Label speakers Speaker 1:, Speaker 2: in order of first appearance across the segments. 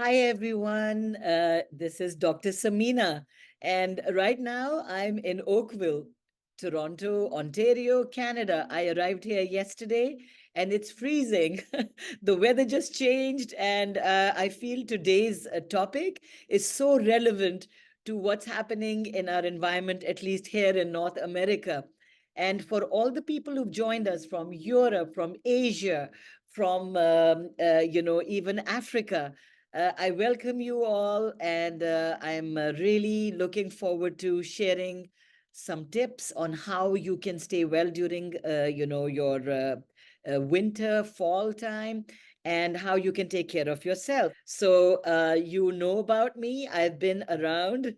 Speaker 1: Hi, everyone. This is Dr. Samina. And right now, I'm in Oakville, Toronto, Ontario, Canada. I arrived here yesterday and it's freezing. The weather just changed. And I feel today's topic is so relevant to what's happening in our environment, at least here in North America. And for all the people who've joined us from Europe, from Asia, from even Africa, I welcome you all, and I'm really looking forward to sharing some tips on how you can stay well during, your winter, fall time, and how you can take care of yourself. So, you know about me. I've been around.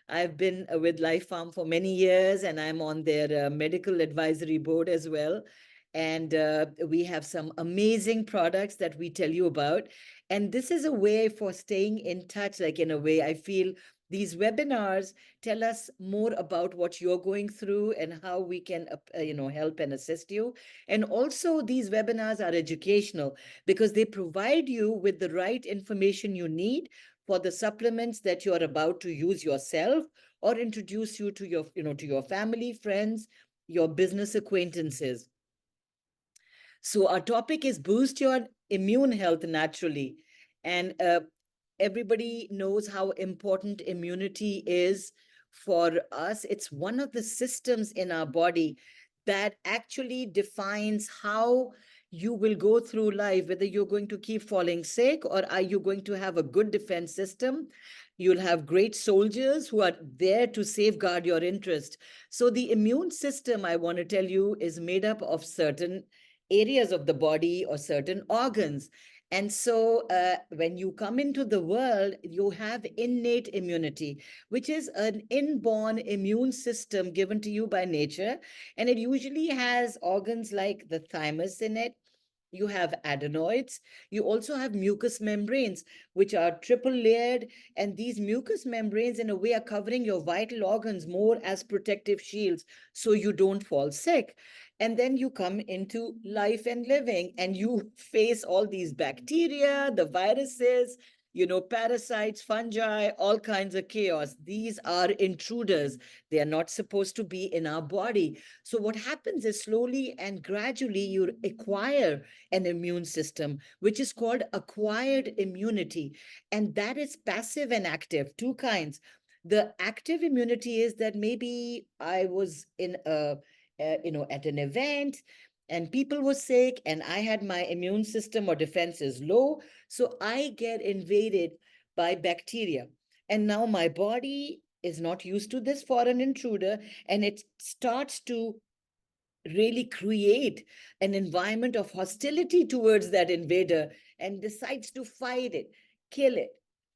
Speaker 1: I've been with Life Farm for many years, and I'm on their medical advisory board as well. And we have some amazing products that we tell you about. And this is a way for staying in touch, like in a way, I feel these webinars tell us more about what you're going through and how we can, help and assist you. And also, these webinars are educational because they provide you with the right information you need for the supplements that you're about to use yourself or introduce you to your family, friends, your business acquaintances. So, our topic is boost your immune health naturally. And everybody knows how important immunity is for us. It's one of the systems in our body that actually defines how you will go through life, whether you're going to keep falling sick or are you going to have a good defense system. You'll have great soldiers who are there to safeguard your interest. So, the immune system, I want to tell you, is made up of certain areas of the body or certain organs. And so when you come into the world, you have innate immunity, which is an inborn immune system given to you by nature. And it usually has organs like the thymus in it. You have adenoids. You also have mucous membranes, which are triple layered. And these mucous membranes, in a way, are covering your vital organs more as protective shields so you don't fall sick. And then you come into life and living, and you face all these bacteria, the viruses, parasites, fungi, all kinds of chaos. These are intruders. They are not supposed to be in our body. So, what happens is slowly and gradually you acquire an immune system, which is called acquired immunity. And that is passive and active, two kinds. The active immunity is that maybe I was in at an event and people were sick and I had my immune system or defenses low. So I get invaded by bacteria. And now my body is not used to this foreign intruder and it starts to really create an environment of hostility towards that invader and decides to fight it, kill it,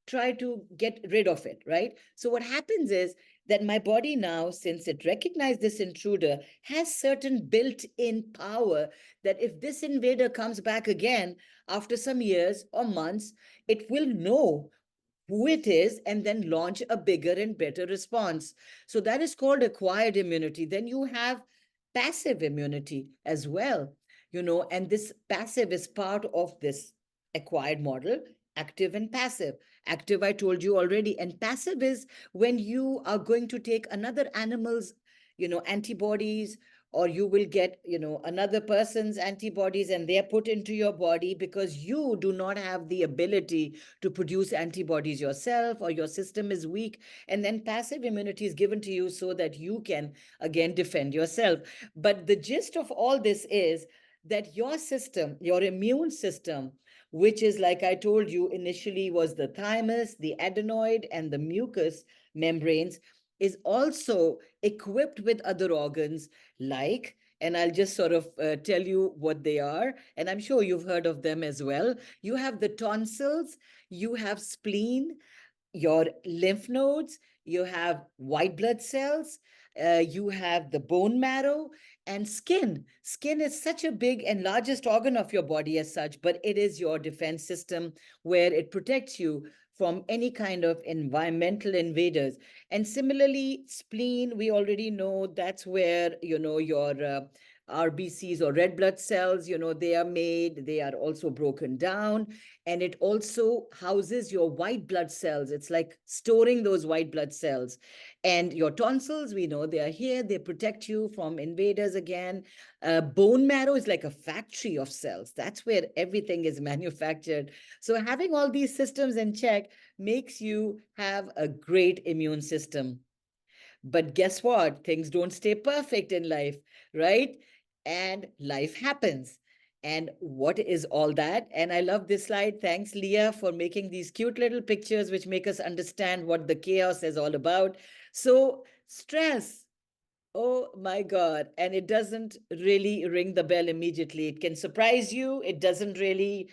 Speaker 1: try to get rid of it, right? So, what happens is that my body now, since it recognized this intruder, has certain built in power that if this invader comes back again after some years or months, it will know who it is and then launch a bigger and better response. So that is called acquired immunity. Then you have passive immunity as well, and this passive is part of this acquired model, active and passive. Active, I told you already, and passive is when you are going to take another animal's, antibodies, or you will get, another person's antibodies and they're put into your body because you do not have the ability to produce antibodies yourself or your system is weak. And then passive immunity is given to you so that you can again defend yourself. But the gist of all this is that your system, your immune system, which is like I told you initially was the thymus, the adenoid, and the mucous membranes, is also equipped with other organs like, and I'll just sort of tell you what they are, and I'm sure you've heard of them as well. You have the tonsils, you have spleen, your lymph nodes, you have white blood cells, you have the bone marrow and skin. Skin is such a big and largest organ of your body as such, but it is your defense system where it protects you from any kind of environmental invaders. And similarly, spleen, we already know that's where, your RBCs or red blood cells, they are made, they are also broken down, and it also houses your white blood cells. It's like storing those white blood cells. And your tonsils, we know they are here, they protect you from invaders again. Bone marrow is like a factory of cells. That's where everything is manufactured. So having all these systems in check makes you have a great immune system. But guess what? Things don't stay perfect in life, right? And life happens. And what is all that? And I love this slide. Thanks, Leah, for making these cute little pictures, which make us understand what the chaos is all about. So, stress. Oh my God. And it doesn't really ring the bell immediately. It can surprise you. It doesn't really,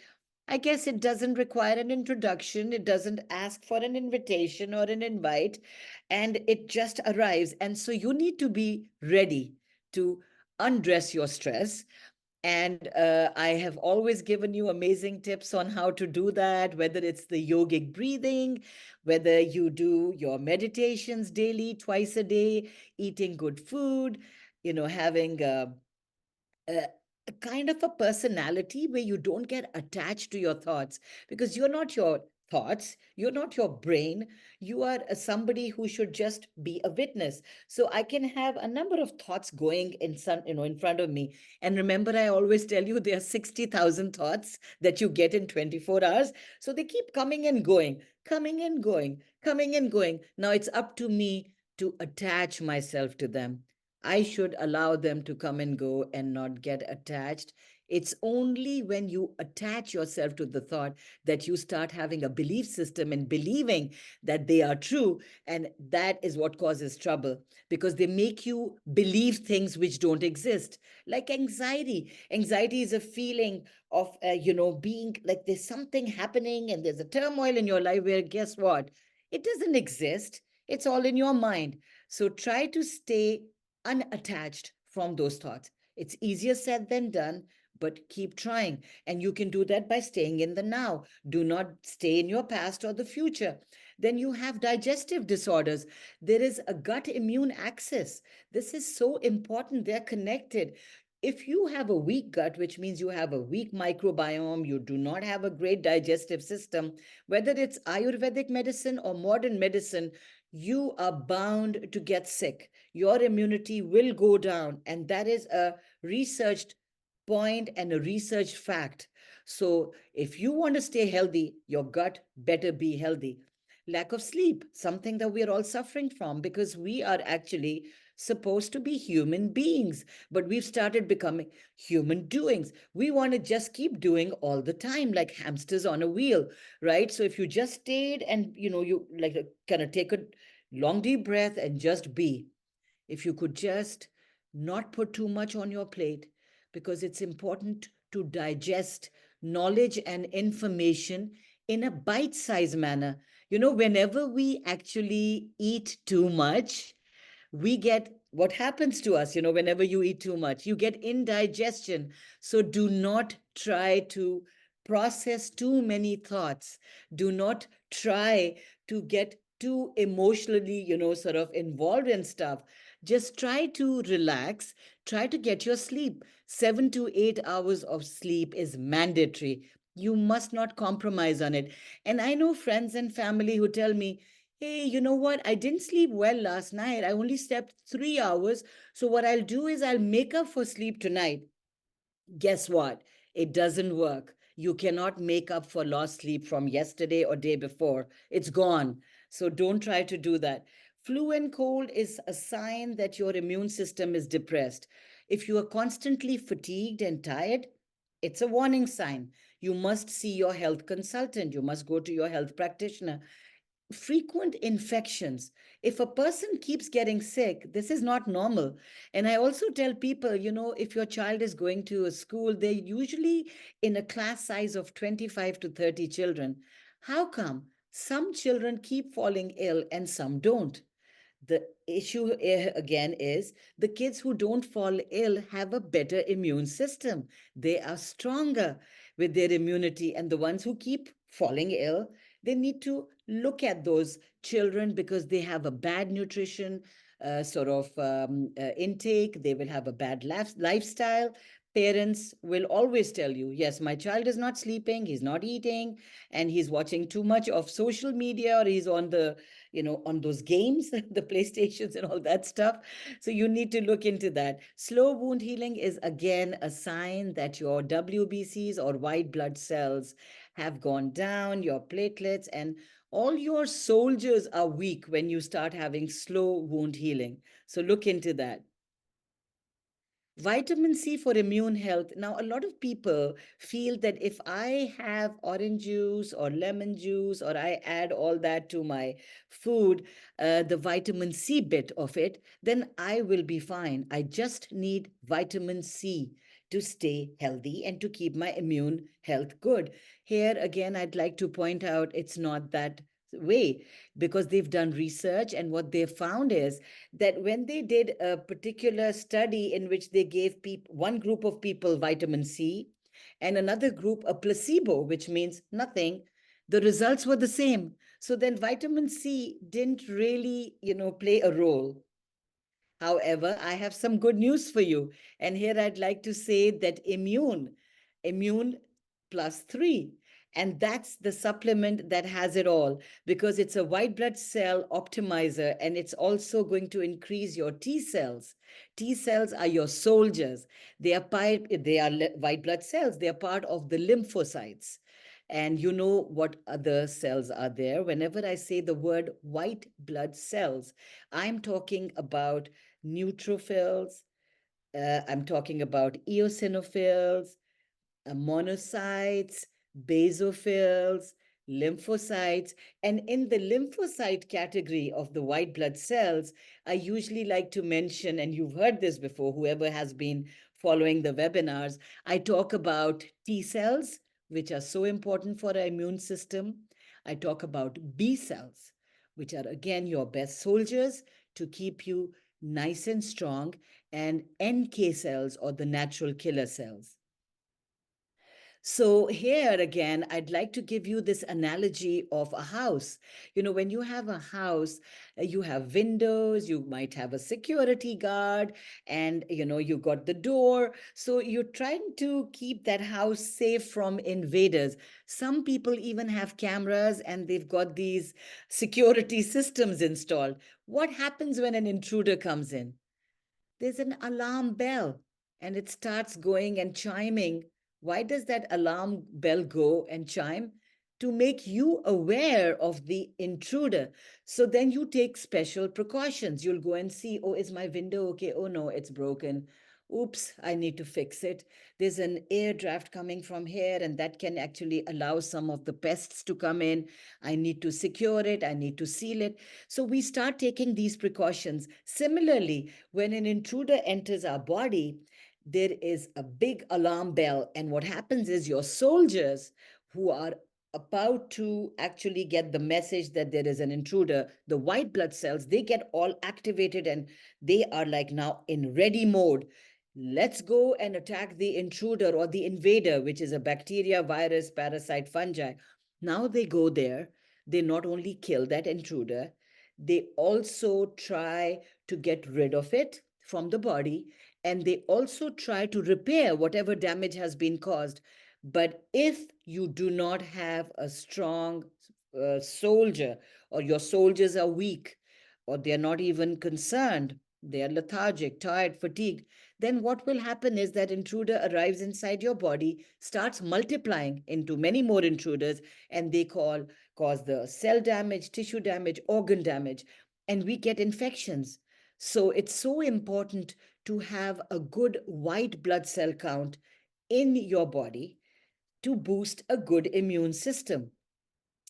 Speaker 1: I guess it doesn't require an introduction. It doesn't ask for an invitation or an invite. And it just arrives. And so you need to be ready to undress your stress. And I have always given you amazing tips on how to do that, whether it's the yogic breathing, whether you do your meditations daily, twice a day, eating good food, having a, a kind of a personality where you don't get attached to your thoughts, because you're not your thoughts, you're not your brain, you are somebody who should just be a witness. So I can have a number of thoughts going in front of me, and remember, I always tell you there are 60,000 thoughts that you get in 24 hours. So they keep coming and going, coming and going, coming and going. Now it's up to me to attach myself to them. I should allow them to come and go and not get attached. It's only when you attach yourself to the thought that you start having a belief system and believing that they are true. And that is what causes trouble, because they make you believe things which don't exist. Like anxiety. Anxiety is a feeling of, being like there's something happening and there's a turmoil in your life where, guess what? It doesn't exist. It's all in your mind. So try to stay unattached from those thoughts. It's easier said than done, but keep trying. And you can do that by staying in the now. Do not stay in your past or the future. Then you have digestive disorders. There is a gut immune axis. This is so important. They're connected. If you have a weak gut, which means you have a weak microbiome, you do not have a great digestive system, whether it's Ayurvedic medicine or modern medicine, you are bound to get sick. Your immunity will go down. And that is a researched point and a researched fact. So if you want to stay healthy, your gut better be healthy. Lack of sleep, something that we're all suffering from, because we are actually supposed to be human beings, but we've started becoming human doings. We want to just keep doing all the time, like hamsters on a wheel, right? So if you just stayed and you like kind of take a long deep breath and just be, if you could just not put too much on your plate, because it's important to digest knowledge and information in a bite sized manner. Whenever we actually eat too much, we get what happens to us, whenever you eat too much, you get indigestion. So do not try to process too many thoughts. Do not try to get too emotionally, sort of involved in stuff. Just try to relax, try to get your sleep. 7 to 8 hours of sleep is mandatory. You must not compromise on it. And I know friends and family who tell me, hey, you know what? I didn't sleep well last night. I only slept 3 hours. So, what I'll do is I'll make up for sleep tonight. Guess what? It doesn't work. You cannot make up for lost sleep from yesterday or day before. It's gone. So, don't try to do that. Flu and cold is a sign that your immune system is depressed. If you are constantly fatigued and tired, it's a warning sign. You must see your health consultant. You must go to your health practitioner. Frequent infections. If a person keeps getting sick, this is not normal. And I also tell people, if your child is going to a school, they're usually in a class size of 25 to 30 children. How come some children keep falling ill and some don't? The issue again is the kids who don't fall ill have a better immune system. They are stronger with their immunity. And the ones who keep falling ill, they need to look at those children because they have a bad nutrition, sort of intake. They will have a bad lifestyle. Parents will always tell you, yes, my child is not sleeping, he's not eating, and he's watching too much of social media, or he's on the, on those games, the PlayStations and all that stuff. So you need to look into that. Slow wound healing is again a sign that your WBCs or white blood cells have gone down, your platelets, and all your soldiers are weak when you start having slow wound healing. So look into that. Vitamin C for immune health. Now, a lot of people feel that if I have orange juice or lemon juice, or I add all that to my food, the vitamin C bit of it, then I will be fine. I just need vitamin C to stay healthy and to keep my immune health good. Here again, I'd like to point out it's not that way, because they've done research, and what they found is that when they did a particular study in which they gave one group of people vitamin C and another group a placebo, which means nothing, the results were the same. So then vitamin C didn't really, play a role. However, I have some good news for you. And here I'd like to say that immune plus three. And that's the supplement that has it all, because it's a white blood cell optimizer, and it's also going to increase your T cells. T cells are your soldiers. They are white blood cells. They are part of the lymphocytes. And you know what other cells are there. Whenever I say the word white blood cells, I'm talking about neutrophils, I'm talking about eosinophils, monocytes, basophils, lymphocytes. And in the lymphocyte category of the white blood cells, I usually like to mention, and you've heard this before, whoever has been following the webinars, I talk about T cells, which are so important for our immune system. I talk about B cells, which are again your best soldiers to keep you nice and strong, and NK cells, or the natural killer cells. So, here again, I'd like to give you this analogy of a house. When you have a house, you have windows, you might have a security guard, and you got the door. So, you're trying to keep that house safe from invaders. Some people even have cameras, and they've got these security systems installed. What happens when an intruder comes in? There's an alarm bell, and it starts going and chiming. Why does that alarm bell go and chime? To make you aware of the intruder. So then you take special precautions. You'll go and see, oh, is my window okay? Oh, no, it's broken. Oops, I need to fix it. There's an air draft coming from here, and that can actually allow some of the pests to come in. I need to secure it. I need to seal it. So we start taking these precautions. Similarly, when an intruder enters our body, there is a big alarm bell. And what happens is your soldiers, who are about to actually get the message that there is an intruder, the white blood cells, they get all activated, and they are like now in ready mode. Let's go and attack the intruder or the invader, which is a bacteria, virus, parasite, fungi. Now they go there. They not only kill that intruder, they also try to get rid of it from the body, and they also try to repair whatever damage has been caused. But if you do not have a strong soldier, or your soldiers are weak, or they're not even concerned, they are lethargic, tired, fatigued, then what will happen is that intruder arrives inside your body, starts multiplying into many more intruders, and they cause the cell damage, tissue damage, organ damage, and we get infections. So it's so important to have a good white blood cell count in your body to boost a good immune system.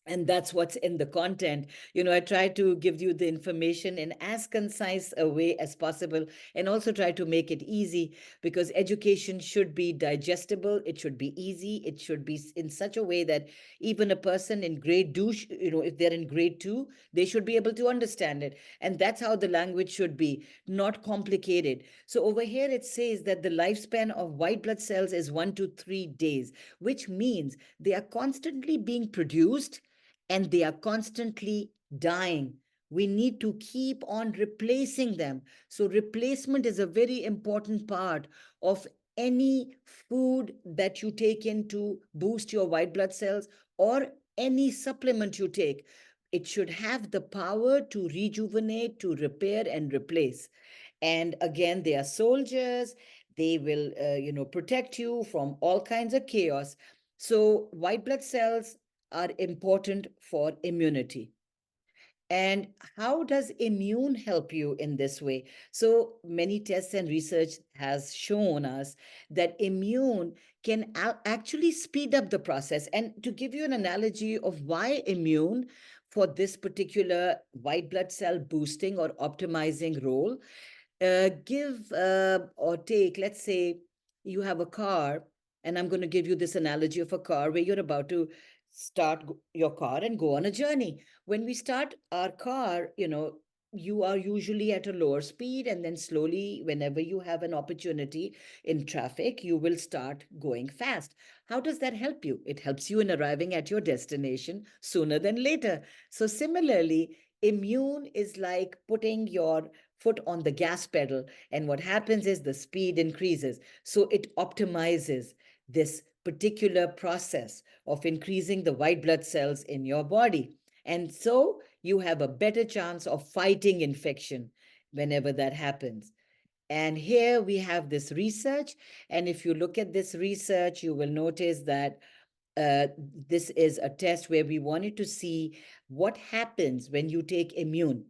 Speaker 1: And that's what's in the content. I try to give you the information in as concise a way as possible, and also try to make it easy, because education should be digestible, it should be easy, it should be in such a way that even a person in grade 2, if they're in grade 2, they should be able to understand it. And that's how the language should be, not complicated. So over here it says that the lifespan of white blood cells is 1 to 3 days, which means they are constantly being produced and they are constantly dying. We need to keep on replacing them. So, replacement is a very important part of any food that you take in to boost your white blood cells, or any supplement you take. It should have the power to rejuvenate, to repair, and replace. And again, they are soldiers. They will, protect you from all kinds of chaos. So, white blood cells are important for immunity. And how does immune help you in this way? So many tests and research has shown us that immune can actually speed up the process. And to give you an analogy of why immune for this particular white blood cell boosting or optimizing role, give or take, let's say you have a car, and I'm going to give you this analogy of a car where you're about to start your car and go on a journey. When we start our car, you are usually at a lower speed, and then slowly, whenever you have an opportunity in traffic, you will start going fast. How does that help you? It helps you in arriving at your destination sooner than later. So, similarly, immune is like putting your foot on the gas pedal, and what happens is the speed increases. So it optimizes this particular process of increasing the white blood cells in your body. And so you have a better chance of fighting infection whenever that happens. And here we have this research. And if you look at this research, you will notice that uh, this is a test where we wanted to see what happens when you take immune.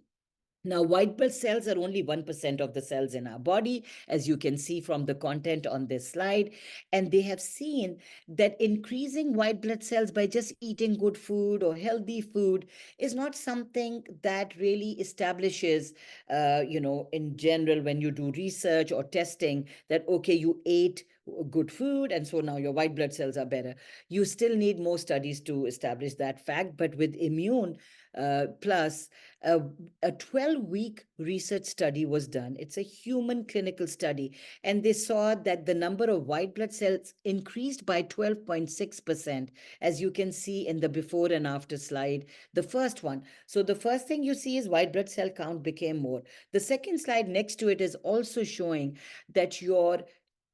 Speaker 1: Now, white blood cells are only 1% of the cells in our body, as you can see from the content on this slide. And they have seen that increasing white blood cells by just eating good food or healthy food is not something that really establishes, in general, when you do research or testing, that, okay, you ate good food, and so now your white blood cells are better. You still need more studies to establish that fact. But with immune plus, uh, a 12-week research study was done. It's a human clinical study, and they saw that the number of white blood cells increased by 12.6%, as you can see in the before and after slide, the first one. So the first thing you see is white blood cell count became more. The second slide next to it is also showing that your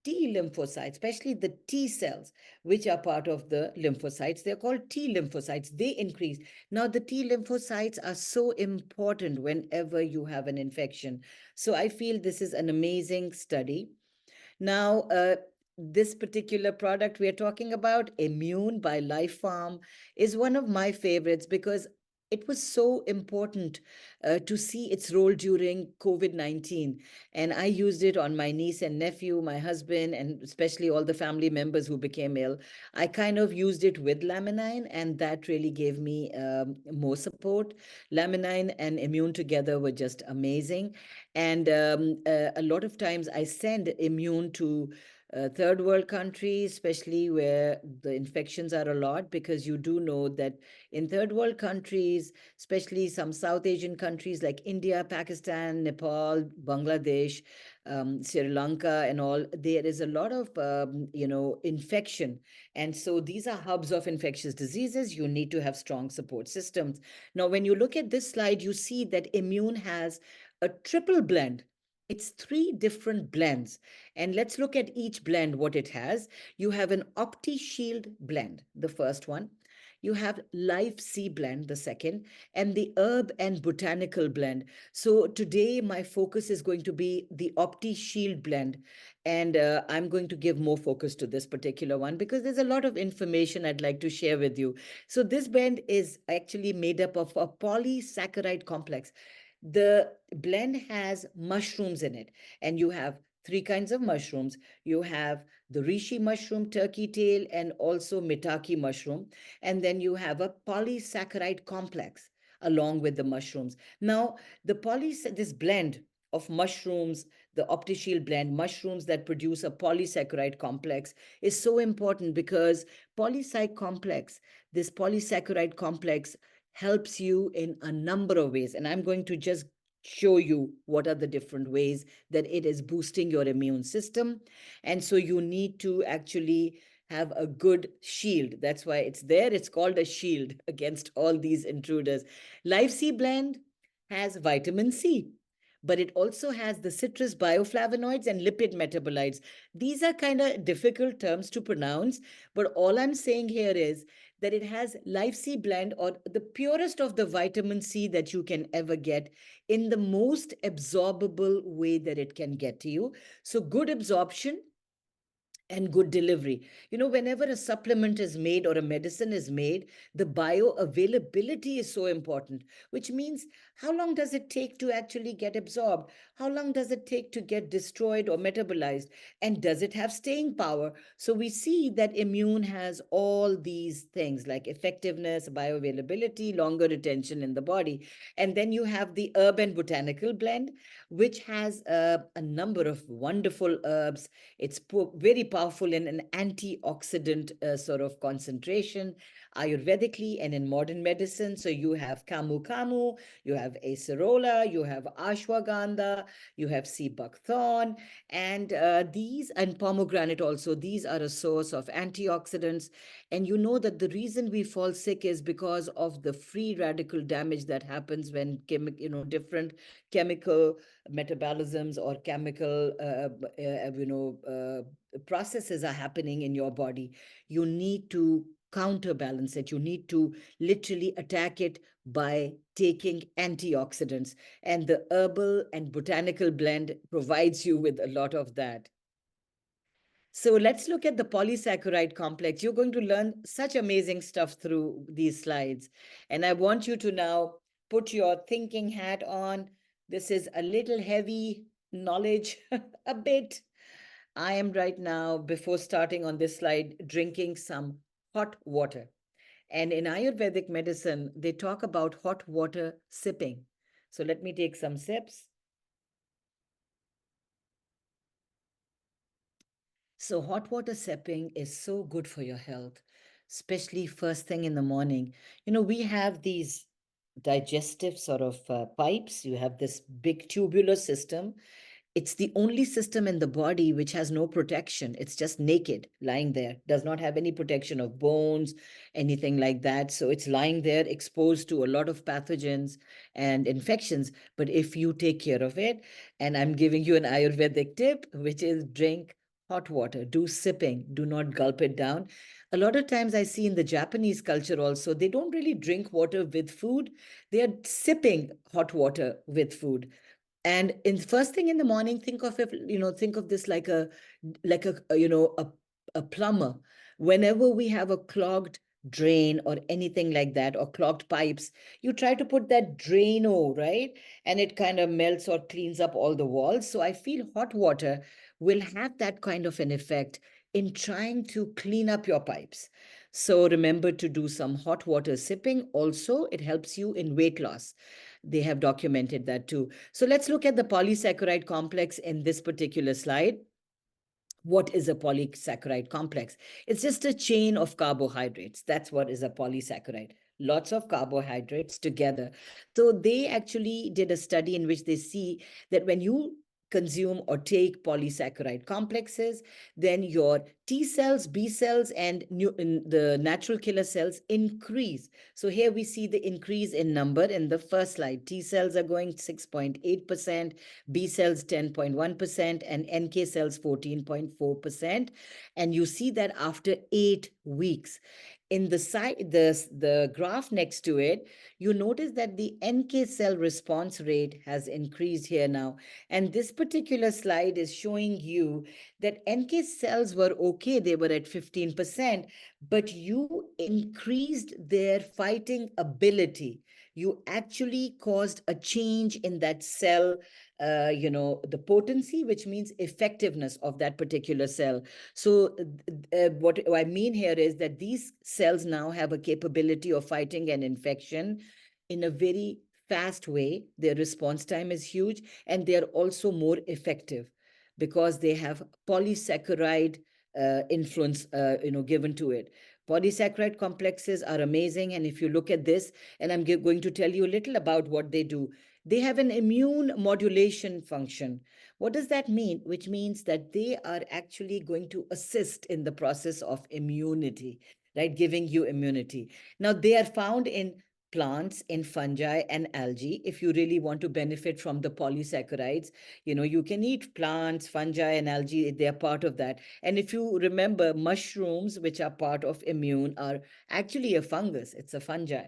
Speaker 1: T lymphocytes, especially the T cells, which are part of the lymphocytes, they're called T lymphocytes, they increase. Now, the T lymphocytes are so important whenever you have an infection. So I feel this is an amazing study. Now, this particular product we are talking about, Immune by Life Farm, is one of my favorites because it was so important to see its role during COVID-19. And I used it on my niece and nephew, my husband, and especially all the family members who became ill. I kind of used it with Laminine, and that really gave me more support. Laminine and Immune together were just amazing. And a lot of times I send Immune to third world countries, especially where the infections are a lot, because you do know that in third world countries, especially some South Asian countries like India, Pakistan, Nepal, Bangladesh, Sri Lanka, and all, there is a lot of, infection. And so these are hubs of infectious diseases. You need to have strong support systems. Now, when you look at this slide, you see that Immune has a triple blend. It's three different blends. And let's look at each blend, what it has. You have an OptiShield blend, the first one. You have Life C blend, the second, and the Herb and Botanical blend. So today, my focus is going to be the OptiShield blend. And I'm going to give more focus to this particular one because there's a lot of information I'd like to share with you. So this blend is actually made up of a polysaccharide complex. The blend has mushrooms in it, and you have three kinds of mushrooms. You have the reishi mushroom, turkey tail, and also mitake mushroom. And then you have a polysaccharide complex along with the mushrooms. Now, this blend of mushrooms, the OptiShield blend, mushrooms that produce a polysaccharide complex, is so important because this polysaccharide complex helps you in a number of ways. And I'm going to just show you what are the different ways that it is boosting your immune system. And so you need to actually have a good shield. That's why it's there. It's called a shield against all these intruders. Life C blend has vitamin C, but it also has the citrus bioflavonoids and lipid metabolites. These are kind of difficult terms to pronounce, but all I'm saying here is that it has Life C blend, or the purest of the vitamin C that you can ever get, in the most absorbable way that it can get to you. So good absorption and good delivery. Whenever a supplement is made or a medicine is made, the bioavailability is so important, which means how long does it take to actually get absorbed? How long does it take to get destroyed or metabolized? And does it have staying power? So we see that immune has all these things like effectiveness, bioavailability, longer retention in the body. And then you have the herb and botanical blend, which has a number of wonderful herbs. It's very powerful in an antioxidant sort of concentration, Ayurvedically and in modern medicine. So you have Camu Camu, you have Acerola, you have Ashwagandha, you have sea buckthorn, and and pomegranate also. These are a source of antioxidants. And you know that the reason we fall sick is because of the free radical damage that happens when different chemical metabolisms or chemical processes are happening in your body. You need to counterbalance it. You need to literally attack it by taking antioxidants, and the herbal and botanical blend provides you with a lot of that. So let's look at the polysaccharide complex. You're going to learn such amazing stuff through these slides. And I want you to now put your thinking hat on. This is a little heavy knowledge, a bit. I am right now, before starting on this slide, drinking some hot water. And in Ayurvedic medicine, they talk about hot water sipping. So let me take some sips. So hot water sipping is so good for your health, especially first thing in the morning. We have these digestive sort of pipes. You have this big tubular system. It's the only system in the body which has no protection. It's just naked, lying there, does not have any protection of bones, anything like that. So it's lying there exposed to a lot of pathogens and infections. But if you take care of it, and I'm giving you an Ayurvedic tip, which is drink hot water, do sipping, do not gulp it down. A lot of times I see in the Japanese culture also, they don't really drink water with food. They are sipping hot water with food. And in first thing in the morning, think of it, think of this like a plumber. Whenever we have a clogged drain or anything like that, or clogged pipes, you try to put that Drano, right? And it kind of melts or cleans up all the walls. So I feel hot water will have that kind of an effect in trying to clean up your pipes. So remember to do some hot water sipping. Also, it helps you in weight loss. They have documented that too. So let's look at the polysaccharide complex in this particular slide. What is a polysaccharide complex? It's just a chain of carbohydrates. That's what is a polysaccharide. Lots of carbohydrates together. So they actually did a study in which they see that when you consume or take polysaccharide complexes, then your T cells, B cells, and the natural killer cells increase. So here we see the increase in number in the first slide. T cells are going 6.8%, B cells 10.1%, and NK cells 14.4%. And you see that after 8 weeks. In the graph next to it, you notice that the NK cell response rate has increased here now. And this particular slide is showing you that NK cells were okay, they were at 15%, but you increased their fighting ability. You actually caused a change in that cell, the potency, which means effectiveness of that particular cell. So what I mean here is that these cells now have a capability of fighting an infection in a very fast way. Their response time is huge, and they are also more effective because they have polysaccharide influence, given to it. Polysaccharide complexes are amazing, and if you look at this, and I'm going to tell you a little about what they do. They have an immune modulation function. What does that mean? Which means that they are actually going to assist in the process of immunity, right? Giving you immunity. Now, they are found in plants, in fungi and algae. If you really want to benefit from the polysaccharides, you can eat plants, fungi and algae. They're part of that. And if you remember, mushrooms, which are part of immune, are actually a fungus. It's a fungi.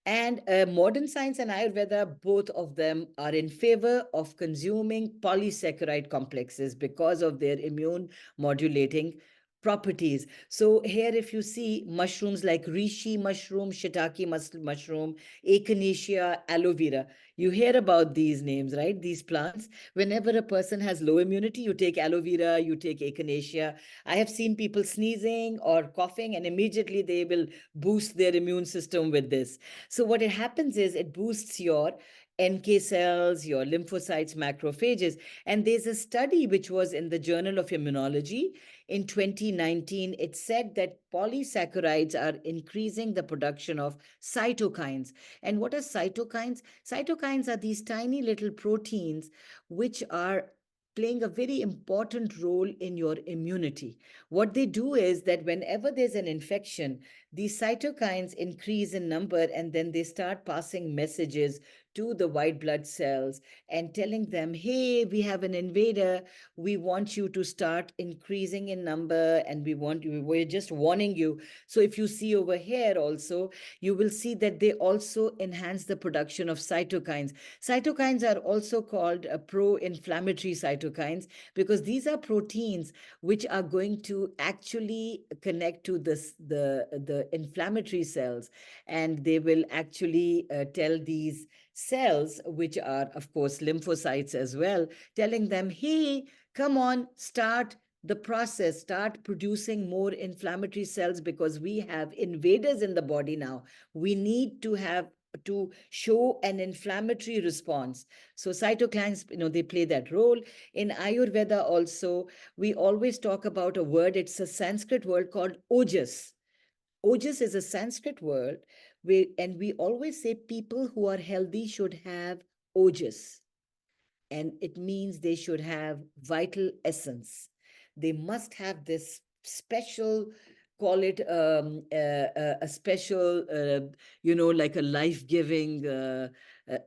Speaker 1: And modern science and Ayurveda, both of them are in favor of consuming polysaccharide complexes because of their immune modulating properties. So here, if you see mushrooms like reishi mushroom, shiitake mushroom, echinacea, aloe vera, you hear about these names, right? These plants. Whenever a person has low immunity, you take aloe vera, you take echinacea. I have seen people sneezing or coughing, and immediately they will boost their immune system with this. So what it happens is it boosts your NK cells, your lymphocytes, macrophages. And there's a study which was in the Journal of Immunology in 2019. It said that polysaccharides are increasing the production of cytokines. And what are cytokines? Cytokines are these tiny little proteins which are playing a very important role in your immunity. What they do is that whenever there's an infection, these cytokines increase in number, and then they start passing messages to the white blood cells and telling them, hey, we have an invader. We want you to start increasing in number, and we're just warning you. So if you see over here also, you will see that they also enhance the production of cytokines. Cytokines are also called pro-inflammatory cytokines because these are proteins which are going to actually connect to the inflammatory cells, and they will actually tell these cells, which are of course lymphocytes as well, telling them, hey, come on, start the process, start producing more inflammatory cells because we have invaders in the body now. We need to show an inflammatory response. So cytokines, they play that role. In Ayurveda also, we always talk about a word. It's a Sanskrit word called ojas. Ojas is a Sanskrit word, and we always say people who are healthy should have ojas, and it means they should have vital essence. They must have this special, call it a special, like a life-giving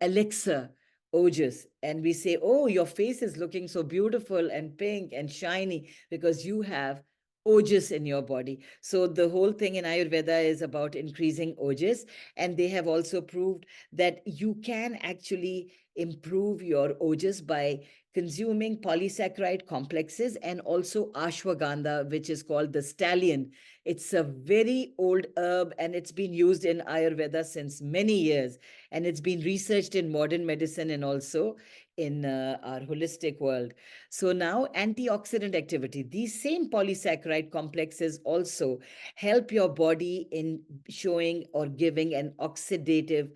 Speaker 1: elixir, ojas. And we say, oh, your face is looking so beautiful and pink and shiny because you have ojas in your body. So the whole thing in Ayurveda is about increasing ojas. And they have also proved that you can actually improve your ojas by consuming polysaccharide complexes and also ashwagandha, which is called the stallion. It's a very old herb, and it's been used in Ayurveda since many years. And it's been researched in modern medicine and also in our holistic world. So now antioxidant activity. These same polysaccharide complexes also help your body in showing or giving an oxidative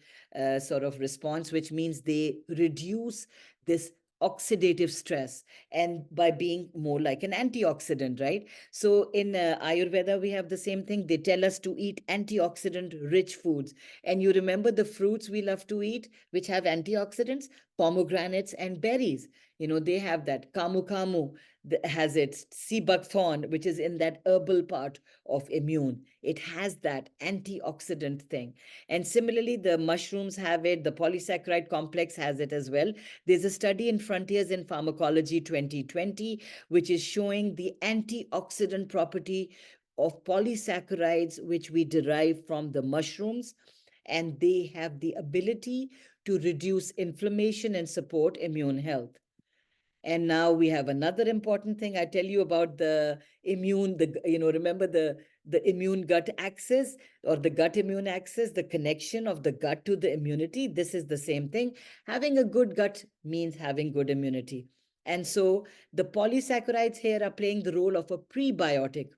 Speaker 1: sort of response, which means they reduce this oxidative stress, and by being more like an antioxidant, right? So in Ayurveda, we have the same thing. They tell us to eat antioxidant rich foods. And you remember the fruits we love to eat, which have antioxidants? Pomegranates and berries. They have that. Camu camu has it. Sea buckthorn, which is in that herbal part of immune. It has that antioxidant thing. And similarly, the mushrooms have it, the polysaccharide complex has it as well. There's a study in Frontiers in Pharmacology 2020, which is showing the antioxidant property of polysaccharides, which we derive from the mushrooms. And they have the ability to reduce inflammation and support immune health. And now we have another important thing. I tell you about the immune, remember the immune gut axis or the gut immune axis, the connection of the gut to the immunity. This is the same thing. Having a good gut means having good immunity. And so the polysaccharides here are playing the role of a prebiotic.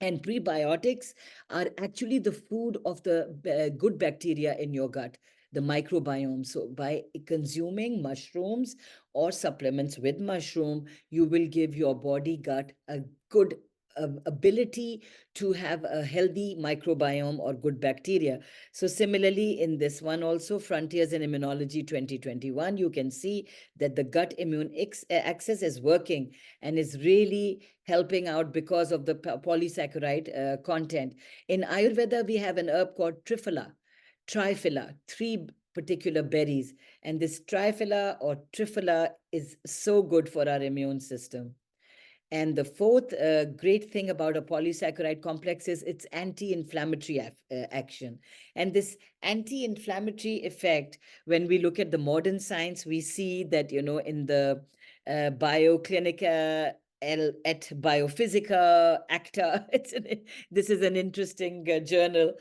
Speaker 1: And prebiotics are actually the food of the good bacteria in your gut, the microbiome. So by consuming mushrooms or supplements with mushroom, you will give your body gut a good ability to have a healthy microbiome or good bacteria. So similarly, in this one also, Frontiers in Immunology 2021, you can see that the gut immune axis is working and is really helping out because of the polysaccharide content. In Ayurveda, we have an herb called Triphala. triphylla, three particular berries. And this triphylla or triphylla is so good for our immune system. And the fourth great thing about a polysaccharide complex is its anti-inflammatory action. And this anti-inflammatory effect, when we look at the modern science, we see that, in the Bioclinica et Biophysica ACTA, this is an interesting journal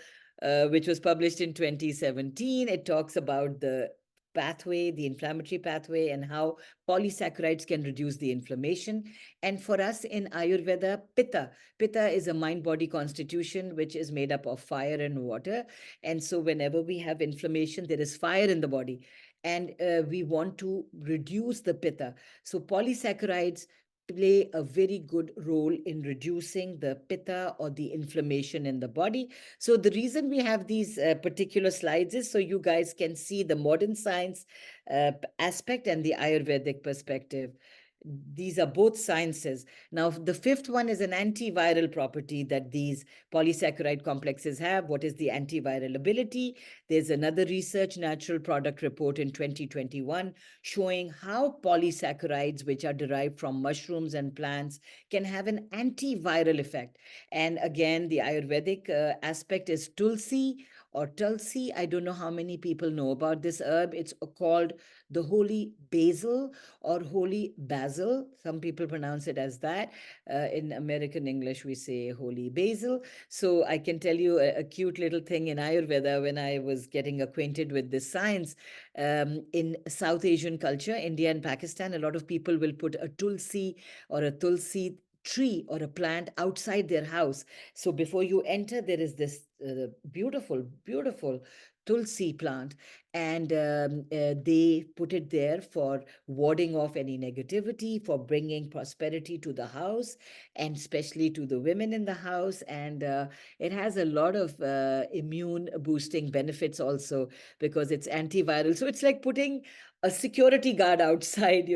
Speaker 1: which was published in 2017. It talks about the pathway, the inflammatory pathway, and how polysaccharides can reduce the inflammation. And for us in Ayurveda, Pitta is a mind-body constitution which is made up of fire and water. And so whenever we have inflammation, there is fire in the body. And we want to reduce the Pitta. So polysaccharides play a very good role in reducing the pitta or the inflammation in the body. So the reason we have these particular slides is so you guys can see the modern science aspect and the Ayurvedic perspective. These are both sciences. Now, the fifth one is an antiviral property that these polysaccharide complexes have. What is the antiviral ability? There's another research natural product report in 2021 showing how polysaccharides, which are derived from mushrooms and plants, can have an antiviral effect. And again, the Ayurvedic aspect is Tulsi or Tulsi. I don't know how many people know about this herb. It's called the holy basil or holy basil. Some people pronounce it as that. In American English, we say holy basil. So I can tell you a cute little thing in Ayurveda when I was getting acquainted with this science. In South Asian culture, India and Pakistan, a lot of people will put a tulsi or a tulsi tree or a plant outside their house. So before you enter, there is this beautiful, beautiful tulsi plant, and they put it there for warding off any negativity, for bringing prosperity to the house, and especially to the women in the house. And it has a lot of immune boosting benefits also because it's antiviral. So it's like putting a security guard outside,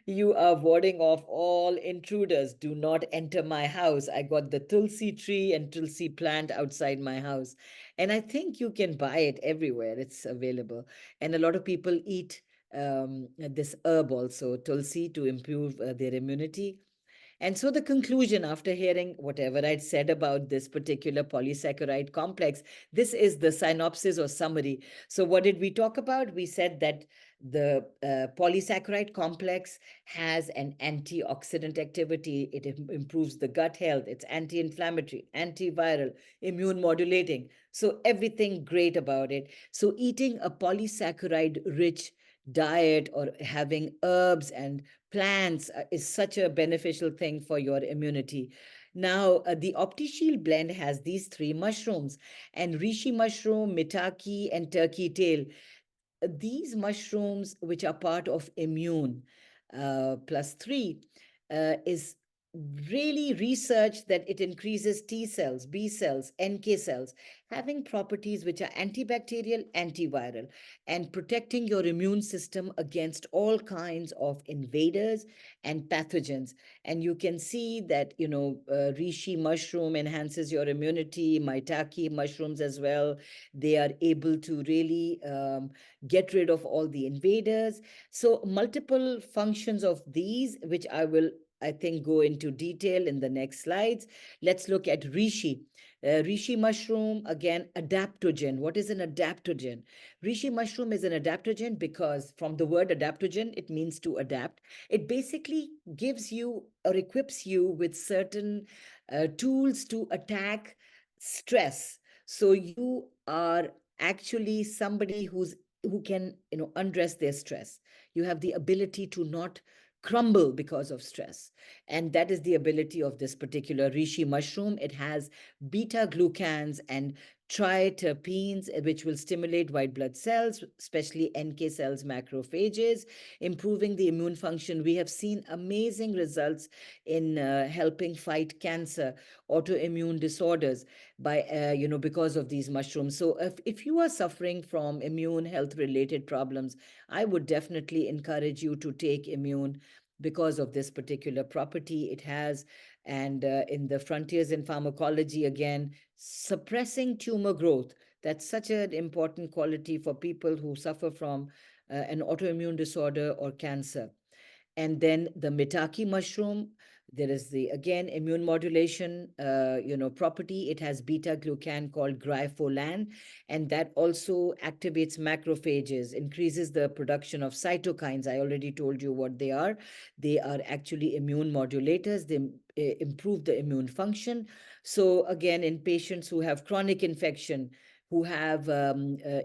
Speaker 1: you are warding off all intruders. Do not enter my house. I got the tulsi tree and tulsi plant outside my house. And I think you can buy it everywhere. It's available. And a lot of people eat this herb also, tulsi, to improve their immunity. And so the conclusion, after hearing whatever I'd said about this particular polysaccharide complex, this is the synopsis or summary. So what did we talk about? We said that the polysaccharide complex has an antioxidant activity. It improves the gut health. It's anti-inflammatory, antiviral, immune modulating. So everything great about it. So eating a polysaccharide rich diet or having herbs and plants is such a beneficial thing for your immunity. Now, the OptiShield blend has these three mushrooms, and reishi mushroom, mitaki, and turkey tail. These mushrooms, which are part of immune plus three, is really researched that it increases T cells, B cells, NK cells, having properties which are antibacterial, antiviral, and protecting your immune system against all kinds of invaders and pathogens. And you can see that, reishi mushroom enhances your immunity, maitake mushrooms as well. They are able to really get rid of all the invaders. So multiple functions of these, which I think, go into detail in the next slides. Let's look at reishi. Reishi mushroom, again, adaptogen. What is an adaptogen? Reishi mushroom is an adaptogen because from the word adaptogen, it means to adapt. It basically gives you or equips you with certain tools to attack stress. So you are actually somebody who can undress their stress. You have the ability to not crumble because of stress. And that is the ability of this particular reishi mushroom. It has beta glucans and triterpenes, which will stimulate white blood cells, especially NK cells, macrophages, improving the immune function. We have seen amazing results in helping fight cancer, autoimmune disorders by, because of these mushrooms. So if you are suffering from immune health related problems, I would definitely encourage you to take immune because of this particular property it has. And in the frontiers in pharmacology, again, suppressing tumor growth. That's such an important quality for people who suffer from an autoimmune disorder or cancer. And then the Mitaki mushroom, there is the again immune modulation property. It has beta glucan called glypholan, and that also activates macrophages, increases the production of cytokines. I already told you what they are. They are actually immune modulators. They improve the immune function. So again, in patients who have chronic infection, who have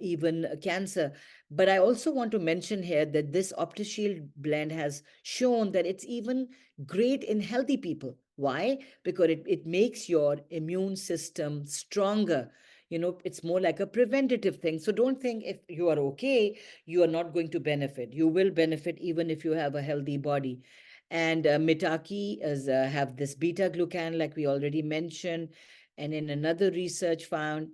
Speaker 1: even cancer. But I also want to mention here that this OptiShield blend has shown that it's even great in healthy people. Why? Because it makes your immune system stronger. It's more like a preventative thing. So don't think if you are okay, you are not going to benefit. You will benefit even if you have a healthy body. And Mitaki have this beta glucan, like we already mentioned. And in another research found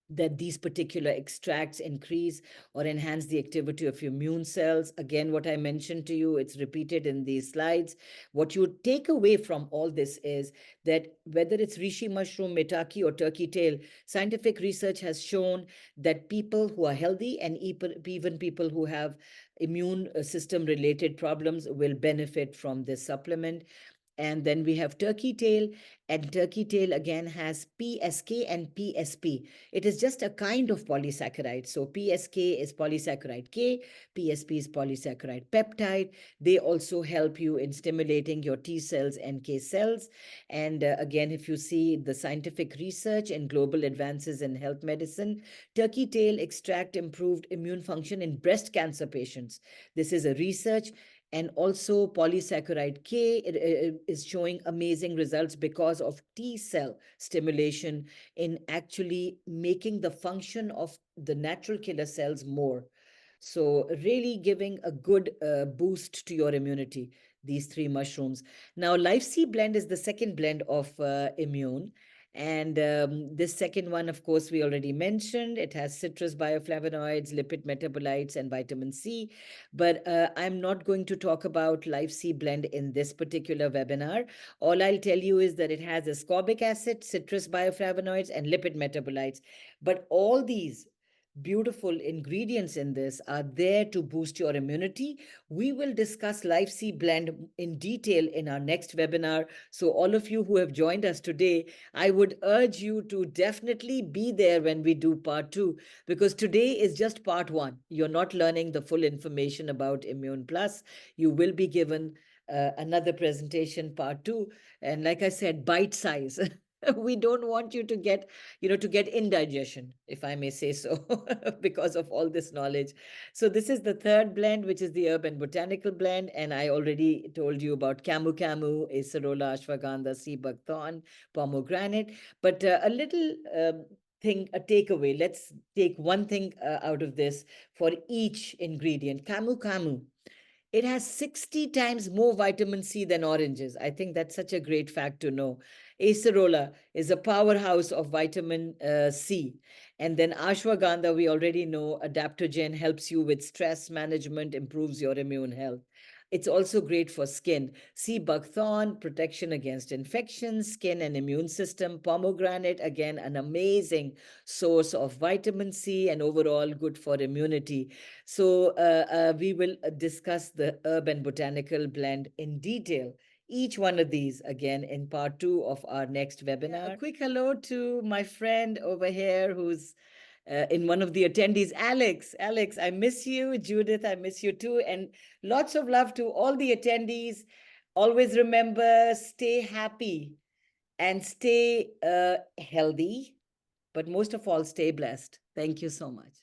Speaker 1: that these particular extracts increase or enhance the activity of your immune cells. Again, what I mentioned to you, it's repeated in these slides. What you take away from all this is that whether it's reishi mushroom, maitake, or turkey tail, scientific research has shown that people who are healthy and even people who have immune system related problems will benefit from this supplement. And then we have turkey tail, and turkey tail again has PSK and PSP. It is just a kind of polysaccharide. So PSK is polysaccharide K, PSP is polysaccharide peptide. They also help you in stimulating your T cells, NK cells. And again, if you see the scientific research and global advances in health medicine, turkey tail extract improved immune function in breast cancer patients. This is a research. And also polysaccharide K is showing amazing results because of T cell stimulation in actually making the function of the natural killer cells more. So really giving a good boost to your immunity, these three mushrooms. Now, Life C blend is the second blend of immune. And this second one, of course, we already mentioned. It has citrus bioflavonoids, lipid metabolites, and vitamin C. But I'm not going to talk about Life C blend in this particular webinar. All I'll tell you is that it has ascorbic acid, citrus bioflavonoids, and lipid metabolites. But all these beautiful ingredients in this are there to boost your immunity. We will discuss Life C blend in detail in our next webinar. So all of you who have joined us today, I would urge you to definitely be there when we do part 2, because today is just part 1. You're not learning the full information about Immune Plus. You will be given another presentation, part 2, and like I said, bite size. We don't want you to get indigestion, if I may say so, because of all this knowledge. So this is the third blend, which is the herb and botanical blend. And I already told you about camu camu, acerola, ashwagandha, sea buckthorn, pomegranate. But a little thing, a takeaway. Let's take one thing out of this for each ingredient. Camu camu, it has 60 times more vitamin C than oranges. I think that's such a great fact to know. Acerola is a powerhouse of vitamin C. And then ashwagandha, we already know, adaptogen, helps you with stress management, improves your immune health. It's also great for skin. Sea buckthorn, protection against infections, skin and immune system. Pomegranate, again, an amazing source of vitamin C and overall good for immunity. So we will discuss the herb and botanical blend in detail. Each one of these again in part 2 of our next webinar. A quick hello to my friend over here who's in one of the attendees, Alex. Alex, I miss you. Judith, I miss you too. And lots of love to all the attendees. Always remember, stay happy and stay healthy, but most of all, stay blessed. Thank you so much.